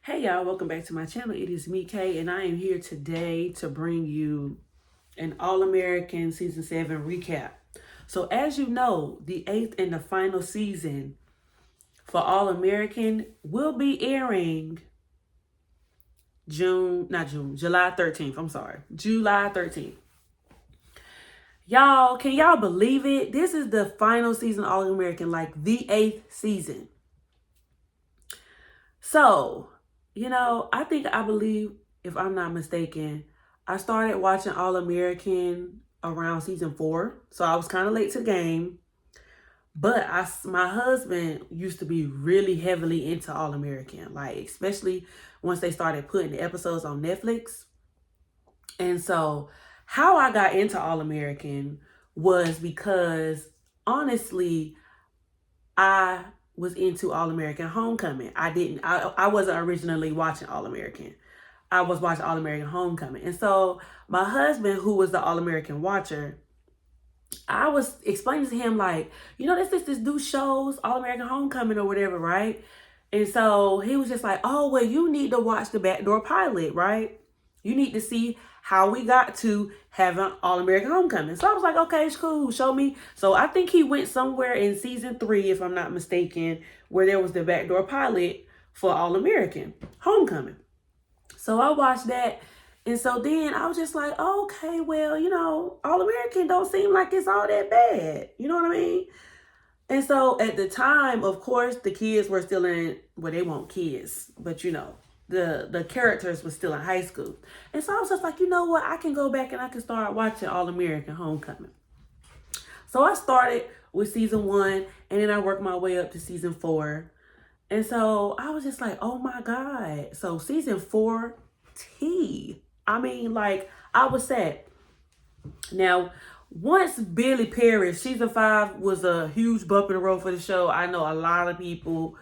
Hey y'all, welcome back to my channel. It is me, Kay, and I am here today to bring you an All-American Season 7 recap. So as you know, the 8th and the final season for All-American will be airing July 13th. I'm sorry, July 13th. Y'all, can y'all believe it? This is the final season of All-American, like the 8th season. So, I believe, if I'm not mistaken, I started watching All American around season 4. So I was kind of late to the game. But my husband used to be really heavily into All American, like especially once they started putting the episodes on Netflix. And so how I got into All American was because honestly, I was into All American Homecoming. I wasn't originally watching All American. I was watching All American Homecoming. And so my husband, who was the All American watcher, I was explaining to him, like, this new shows, All American Homecoming or whatever, right? And so he was just like, oh, well, you need to watch the backdoor pilot, right? You need to see how we got to having All American Homecoming. So I was like, okay, it's cool. Show me. So I think he went somewhere in season 3, if I'm not mistaken, where there was the backdoor pilot for All American Homecoming. So I watched that. And so then I was just like, okay, well, All American don't seem like it's all that bad. You know what I mean? And so at the time, of course, the kids were still they weren't kids, but the characters were still in high school. And so I was just like, you know what? I can go back and I can start watching All American Homecoming. So I started with season 1 and then I worked my way up to season 4. And so I was just like, oh my God. So season 4, I mean, like, I was sad. Now, once Billy Perry, season 5 was a huge bump in the road for the show. I know a lot of people,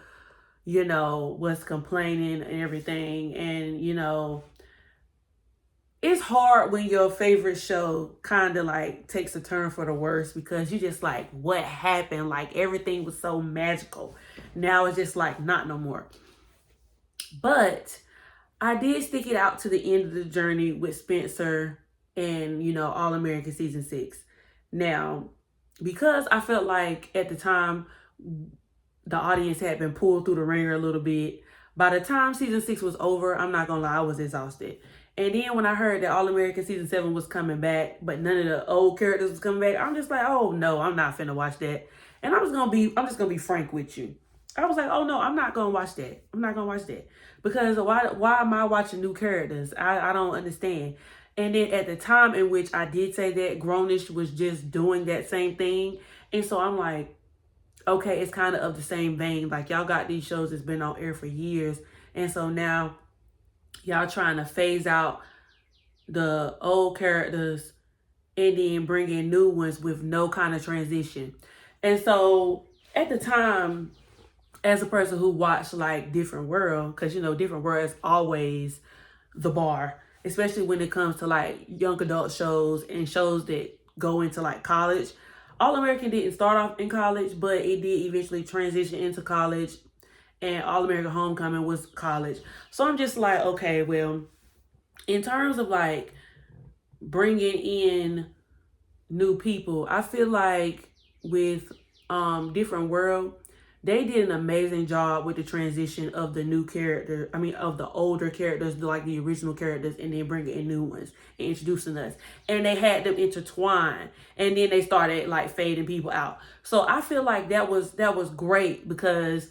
was complaining and everything. And, it's hard when your favorite show kind of like takes a turn for the worse, because you just like, what happened? Like, everything was so magical. Now it's just like, not no more. But I did stick it out to the end of the journey with Spencer and, All American season 6. Now, because I felt like at the time the audience had been pulled through the ringer a little bit, by the time season 6 was over, I'm not gonna lie, I was exhausted. And then when I heard that All American season 7 was coming back, but none of the old characters was coming back, I'm just like, oh no, I'm not finna watch that. And I'm just gonna be frank with you. I was like, oh no, I'm not gonna watch that. I'm not gonna watch that. Because why am I watching new characters? I don't understand. And then at the time in which I did say that, Grownish was just doing that same thing. And so I'm like, okay, it's kind of the same vein. Like, y'all got these shows that's been on air for years. And so now y'all trying to phase out the old characters and then bring in new ones with no kind of transition. And so at the time, as a person who watched like Different World, because Different World is always the bar, especially when it comes to like young adult shows and shows that go into like college. All American didn't start off in college, but it did eventually transition into college, and All American Homecoming was college. So I'm just like, okay, well, in terms of like bringing in new people, I feel like with Different World, they did an amazing job with the transition of the new character. I mean, of the older characters, like the original characters, and then bringing in new ones and introducing us. And they had them intertwine, and then they started like fading people out. So I feel like that was great, because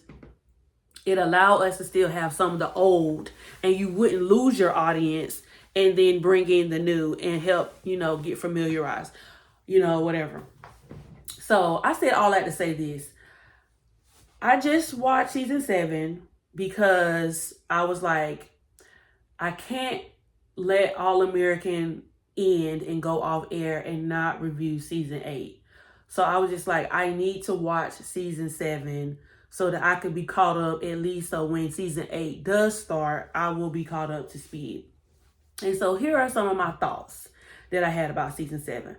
it allowed us to still have some of the old, and you wouldn't lose your audience, and then bring in the new and help, get familiarized, whatever. So I said all that to say this. I just watched season 7 because I was like, I can't let All American end and go off air and not review season 8. So I was just like, I need to watch season 7 so that I could be caught up, at least so when season 8 does start, I will be caught up to speed. And so here are some of my thoughts that I had about season 7.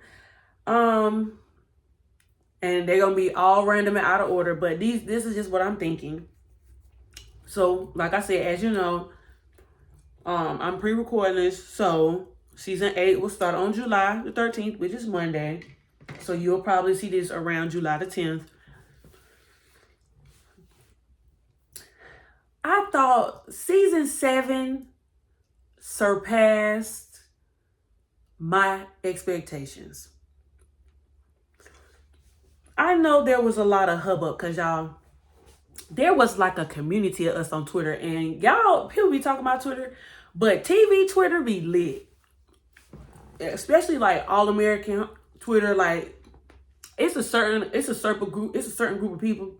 And they're going to be all random and out of order, but this is just what I'm thinking. So, like I said, as you know, I'm pre-recording this, so season 8 will start on July the 13th, which is Monday. So you'll probably see this around July the 10th. I thought season 7 surpassed my expectations. I know there was a lot of hubbub because y'all, there was like a community of us on Twitter, and y'all, people be talking about Twitter, but TV Twitter be lit. Especially like All American Twitter, like it's a certain group of people.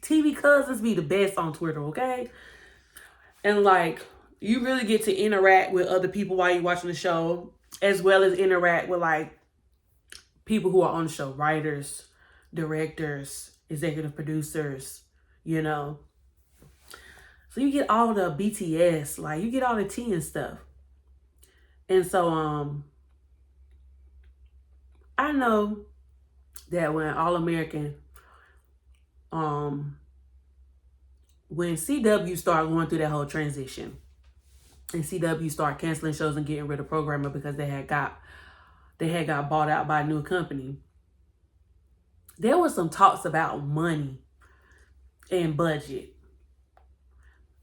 TV cousins be the best on Twitter, okay? And like you really get to interact with other people while you're watching the show, as well as interact with like people who are on the show, writers, directors, executive producers, you know. So you get all the BTS, like you get all the tea and stuff. And so I know that when All American, when CW started going through that whole transition, and CW started canceling shows and getting rid of programming because they had got bought out by a new company, there was some talks about money and budget.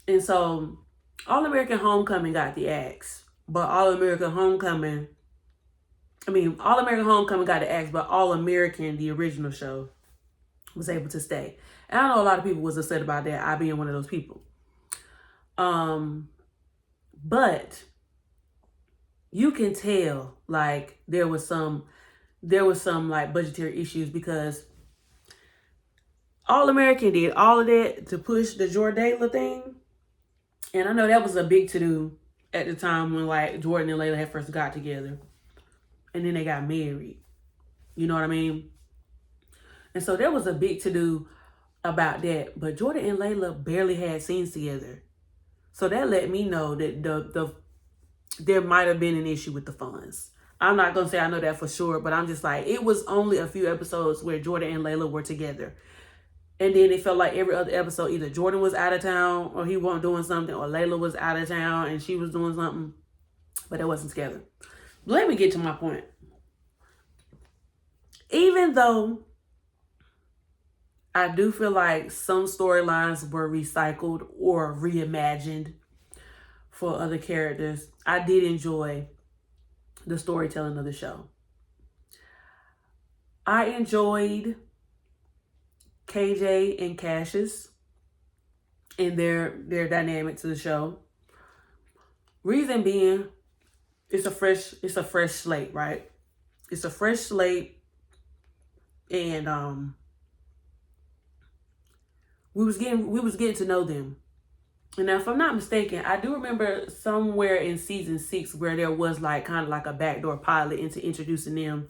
And so All American Homecoming got the axe, but All American Homecoming got the axe, but All American, the original show, was able to stay. And I know a lot of people was upset about that, I being one of those people. But you can tell like there was some like budgetary issues because All American did all of that to push the Jordala thing. And I know that was a big to-do at the time when like Jordan and Layla had first got together. And then they got married. You know what I mean? And so there was a big to-do about that. But Jordan and Layla barely had scenes together. So that let me know that there might have been an issue with the funds. I'm not going to say I know that for sure, but I'm just like, it was only a few episodes where Jordan and Layla were together. And then it felt like every other episode, either Jordan was out of town or he wasn't doing something, or Layla was out of town and she was doing something, but it wasn't together. Let me get to my point. Even though I do feel like some storylines were recycled or reimagined for other characters, I did enjoy the storytelling of the show. I enjoyed KJ and Cassius and their dynamic to the show. Reason being, it's a fresh slate, right? It's a fresh slate, and we was getting to know them. And now, if I'm not mistaken, I do remember somewhere in season 6 where there was like kind of like a backdoor pilot into introducing them,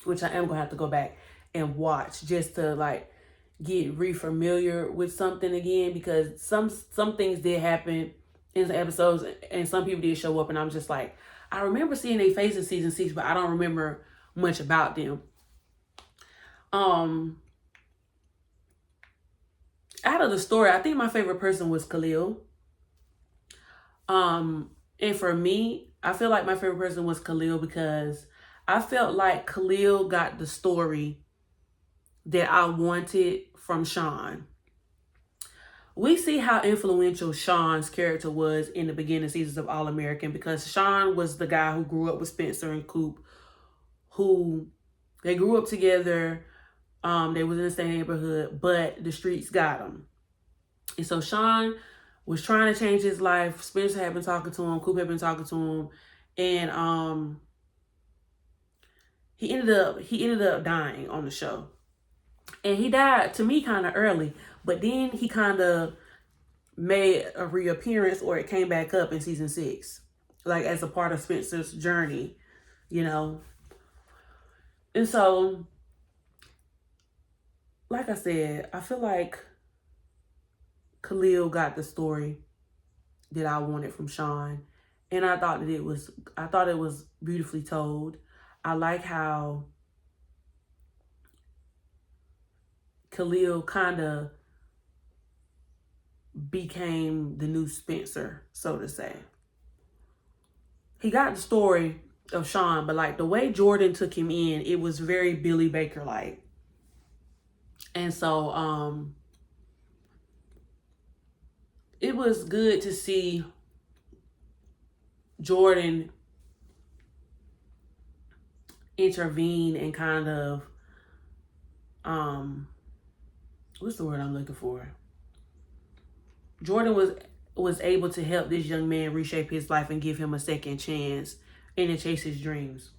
which I am gonna have to go back and watch just to like get re-familiar with something again, because some things did happen in the episodes and some people did show up and I'm just like, I remember seeing their face in season 6, but I don't remember much about them. Out of the story, I think my favorite person was Khalil. And for me, I feel like my favorite person was Khalil because I felt like Khalil got the story that I wanted from Sean. We see how influential Sean's character was in the beginning seasons of All American, because Sean was the guy who grew up with Spencer and Coop, who they grew up together. They was in the same neighborhood, but the streets got him. And so Sean was trying to change his life. Spencer had been talking to him. Coop had been talking to him. And he ended up dying on the show. And he died, to me, kind of early. But then he kind of made a reappearance, or it came back up in season 6. Like as a part of Spencer's journey, you know. And so, like I said, I feel like Khalil got the story that I wanted from Sean. And I thought it was beautifully told. I like how Khalil kind of became the new Spencer, so to say. He got the story of Sean, but like the way Jordan took him in, it was very Billy Baker like. And so it was good to see Jordan intervene and kind of what's the word I'm looking for? Jordan was able to help this young man reshape his life and give him a second chance and to chase his dreams.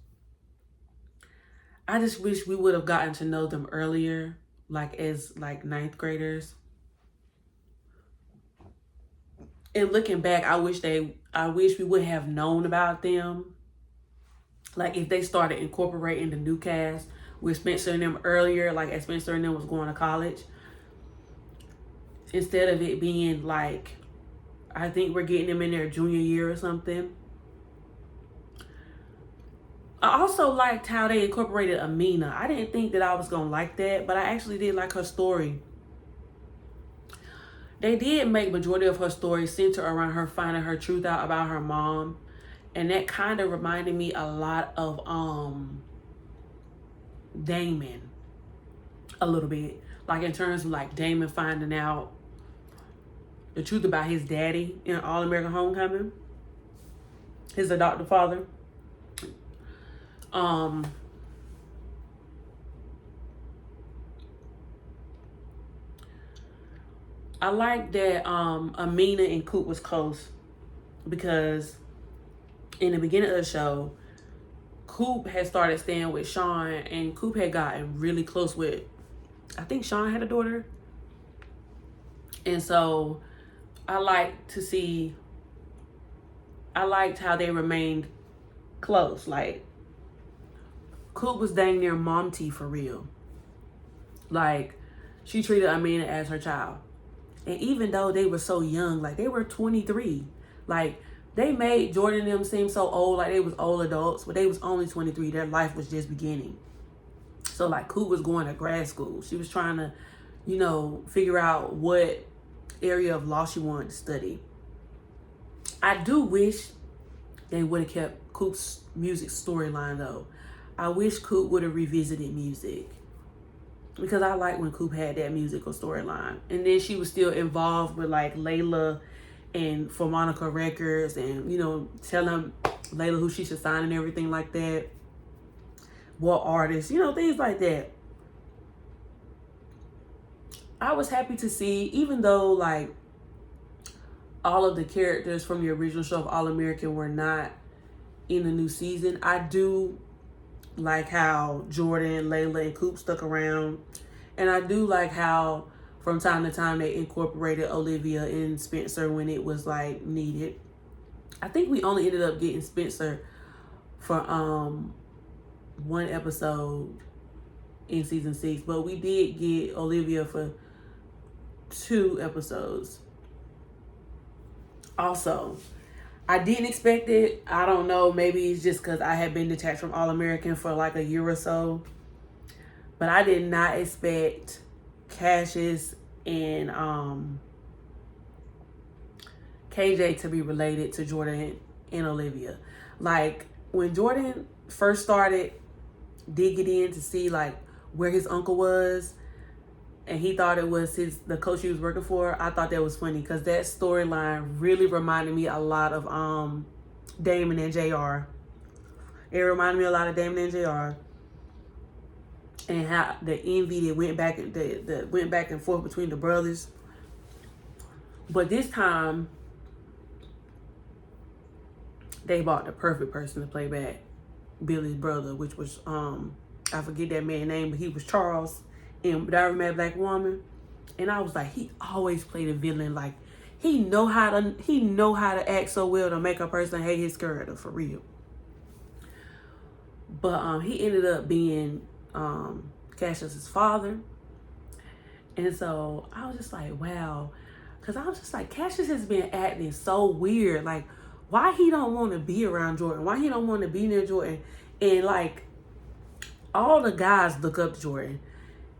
I just wish we would have gotten to know them earlier, like as like ninth graders. And looking back, I wish we would have known about them. Like if they started incorporating the new cast with Spencer and them earlier, like as Spencer and them was going to college, instead of it being like, I think we're getting them in their junior year or something. I also liked how they incorporated Amina. I didn't think that I was going to like that, but I actually did like her story. They did make majority of her story center around her finding her truth out about her mom. And that kind of reminded me a lot of Damon a little bit. Like in terms of like Damon finding out the truth about his daddy in All American Homecoming, his adoptive father. I like that Amina and Coop was close, because in the beginning of the show, Coop had started staying with Sean, and Coop had gotten really close with, I think Sean had a daughter. And so I liked how they remained close. Like Coop was dang near mom T for real. Like she treated Amina as her child. And even though they were so young, like they were 23, like they made Jordan and them seem so old, like they was old adults, but they was only 23. Their life was just beginning. So like Coop was going to grad school. She was trying to, figure out what area of law she wanted to study. I do wish they would have kept Coop's music storyline though. I wish Coop would have revisited music, because I like when Coop had that musical storyline. And then she was still involved with like Layla and for Monica Records, and telling Layla who she should sign and everything like that, what artists, things like that. I was happy to see, even though like all of the characters from the original show of All American were not in the new season, I do like how Jordan, Layla, and Coop stuck around. And I do like how from time to time they incorporated Olivia and Spencer when it was like needed. I think we only ended up getting Spencer for one episode in season 6, but we did get Olivia for 2 episodes. Also, I didn't expect it. I don't know. Maybe it's just because I had been detached from All American for like a year or so. But I did not expect Cassius and KJ to be related to Jordan and Olivia. Like when Jordan first started digging in to see like where his uncle was, and he thought it was the coach he was working for, I thought that was funny, because that storyline really reminded me a lot of Damon and JR. It reminded me a lot of Damon and JR, and how the envy that went back and forth between the brothers. But this time, they bought the perfect person to play back Billy's brother, which was I forget that man's name, but he was Charles in Diary of a Mad Black Woman. And I was like, he always played a villain. Like he know how to act so well to make a person hate his character for real. But he ended up being Cassius's father. And so I was just like, wow. Because I was just like, Cassius has been acting so weird. Like, why he don't want to be around Jordan? Why he don't want to be near Jordan? And like, all the guys look up to Jordan.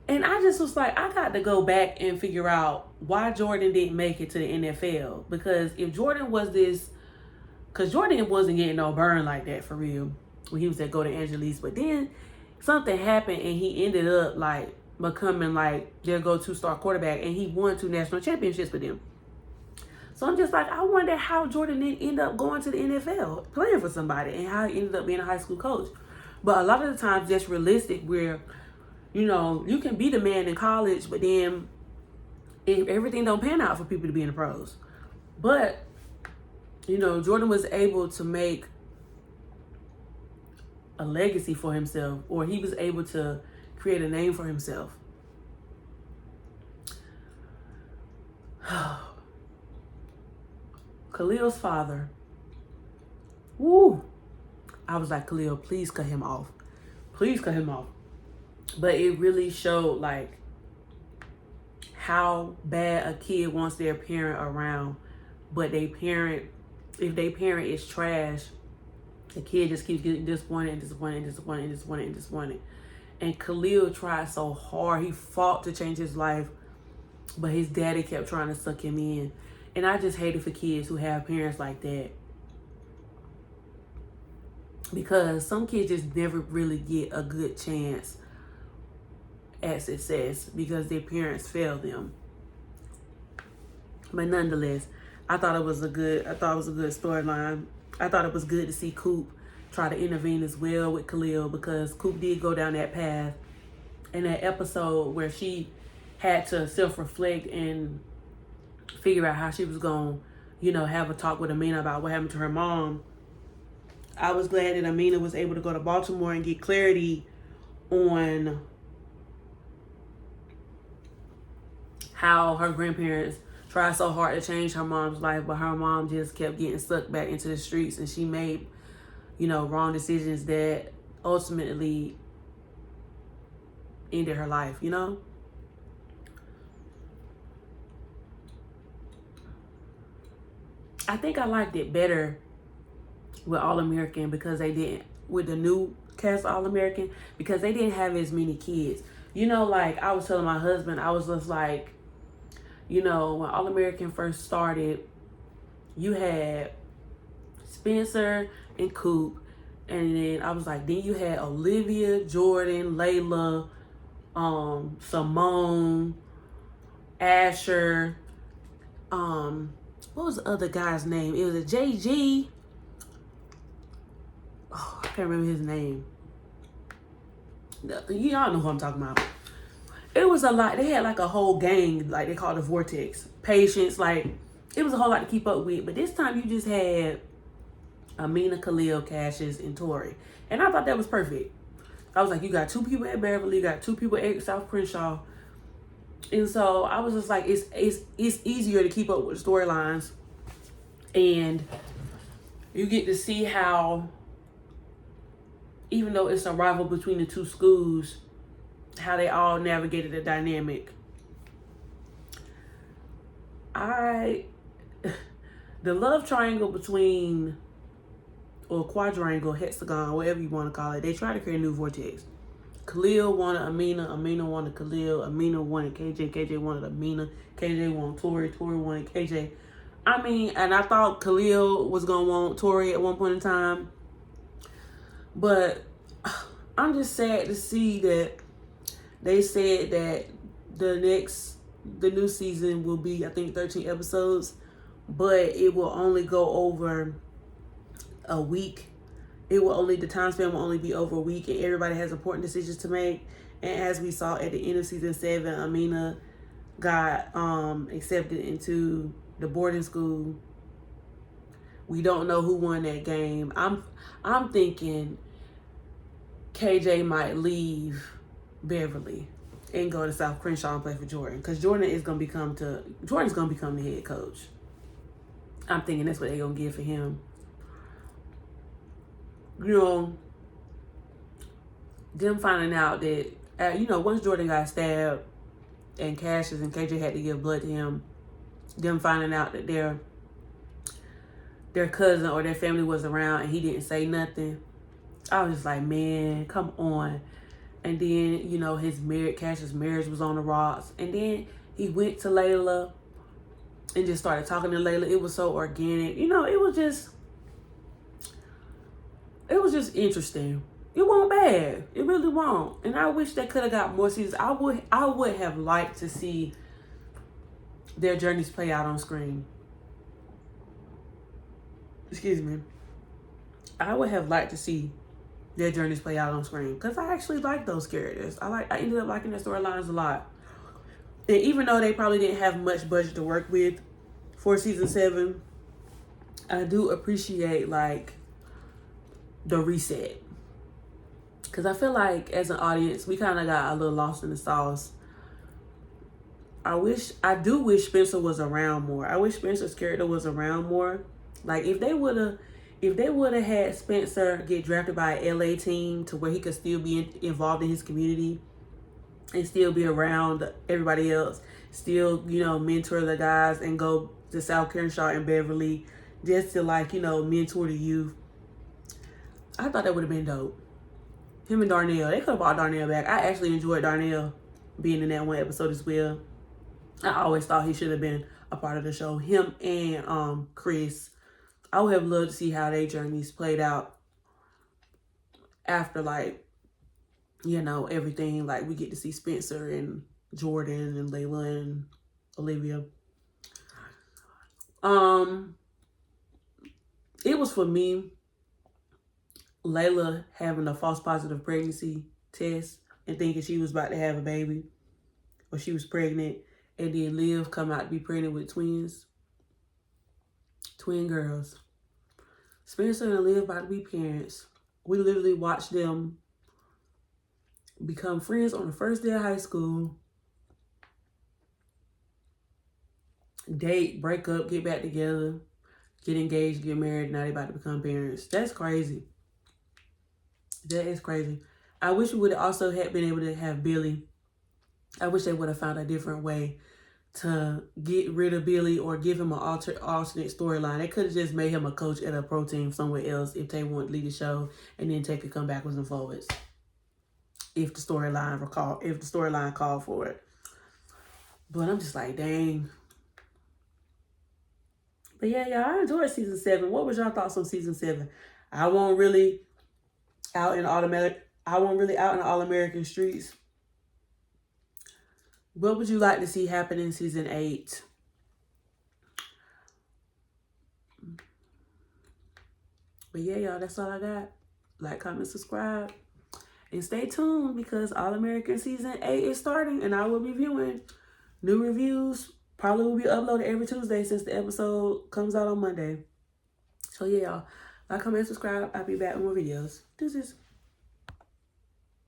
And I just was like, I got to go back and figure out why Jordan didn't make it to the NFL. Because if Jordan was this, because Jordan wasn't getting no burn like that for real when he was at Go to Angeles. But then something happened and he ended up like becoming like their go-to star quarterback, and he won 2 national championships with them. So I'm just like, I wonder how Jordan didn't end up going to the NFL, playing for somebody, and how he ended up being a high school coach. But a lot of the times that's realistic, where, you know, you can be the man in college, but then everything don't pan out for people to be in the pros. But, you know, Jordan was able to make a legacy for himself, or he was able to create a name for himself. Khalil's father, woo, I was like, Khalil, please cut him off. Please cut him off. But it really showed like how bad a kid wants their parent around, but if their parent is trash, the kid just keeps getting disappointed. And Khalil tried so hard. He fought to change his life, but his daddy kept trying to suck him in. And I just hate it for kids who have parents like that. Because some kids just never really get a good chance at success because their parents failed them. But nonetheless, I thought it was a good storyline. I thought it was good to see Coop try to intervene as well with Khalil, because Coop did go down that path in that episode where she had to self-reflect and figure out how she was going to, you know, have a talk with Amina about what happened to her mom. I was glad that Amina was able to go to Baltimore and get clarity on how her grandparents tried so hard to change her mom's life, but her mom just kept getting sucked back into the streets, and she made, you know, wrong decisions that ultimately ended her life, you know? I think I liked it better with All American because they didn't, with the new cast All American, because they didn't have as many kids. You know, like I was telling my husband, I was just like, you know, when All American first started, you had Spencer and Coop, and then I was like, then you had Olivia, Jordan, Layla, Simone, Asher, what was the other guy's name? It was a JG. Oh, I can't remember his name. Y'all know who I'm talking about. It was a lot. They had like a whole gang, like they called the Vortex. Patience, like it was a whole lot to keep up with. But this time you just had Amina, Khalil, Cassius, and Tori. And I thought that was perfect. I was like, you got 2 people at Beverly, you got 2 people at South Crenshaw. And so I was just like, it's easier to keep up with the storylines. And you get to see how, even though it's a rival between the 2 schools, how they all navigated the dynamic. The love triangle between, or quadrangle, hexagon, whatever you want to call it, they try to create a new vortex. Khalil wanted Amina, Amina wanted Khalil, Amina wanted KJ, KJ wanted Amina, KJ wanted Tori, Tori wanted KJ. I mean, and I thought Khalil was going to want Tori at one point in time. But I'm just sad to see that they said that the new season will be, I think, 13 episodes, but it will only go over a week. The time span will only be over a week, and everybody has important decisions to make. And as we saw at the end of season 7, Amina got accepted into the boarding school. We don't know who won that game. I'm thinking KJ might leave Beverly and go to South Crenshaw and play for Jordan, because Jordan's gonna become the head coach. I'm thinking that's what they're gonna give for him. You know, them finding out that once Jordan got stabbed and Cassius and KJ had to give blood to him, them finding out that their cousin or their family was around and he didn't say nothing, I was just like, man, come on. And then, Cassius' marriage was on the rocks. And then he went to Layla and just started talking to Layla. It was so organic. You know, it was just interesting. It won't bad. It really won't. And I wish they could have got more seasons. I would have liked to see their journeys play out on screen. Excuse me. I would have liked to see their journeys play out on screen because I actually like those characters. I ended up liking their storylines a lot. And even though they probably didn't have much budget to work with for season 7, I do appreciate like the reset. Because I feel like as an audience, we kind of got a little lost in the sauce. I do wish Spencer was around more. I wish Spencer's character was around more. Like if they would have had Spencer get drafted by an LA team to where he could still be involved in his community and still be around everybody else, still, you know, mentor the guys and go to South Crenshaw and Beverly just to like, you know, mentor the youth. I thought that would have been dope. Him and Darnell, they could have brought Darnell back. I actually enjoyed Darnell being in that one episode as well. I always thought he should have been a part of the show. Him and Chris, I would have loved to see how their journeys played out after, like, you know, everything. Like, we get to see Spencer and Jordan and Layla and Olivia. It was for me, Layla having a false positive pregnancy test and thinking she was about to have a baby or she was pregnant, and then Liv come out to be pregnant with twin girls. Spencer and Liv about to be parents. We literally watched them become friends on the first day of high school, date, break up, get back together, get engaged, get married. Now they about to become parents. That's crazy. That is crazy. I wish we would have also had been able to have Billy. I wish they would have found a different way to get rid of Billy or give him an alternate storyline. They could have just made him a coach at a pro team somewhere else if they want to lead the show, and then take it come backwards and forwards. If the storyline called for it. But I'm just like, dang. But yeah, y'all, I enjoyed season 7. What was y'all thoughts on season 7? I won't really out in the All-American streets. What would you like to see happen in season 8? But yeah, y'all, that's all I got. Like, comment, subscribe. And stay tuned because All-American season 8 is starting and I will be viewing new reviews. Probably will be uploaded every Tuesday since the episode comes out on Monday. So yeah, y'all. Like, comment, subscribe. I'll be back with more videos. Deuces.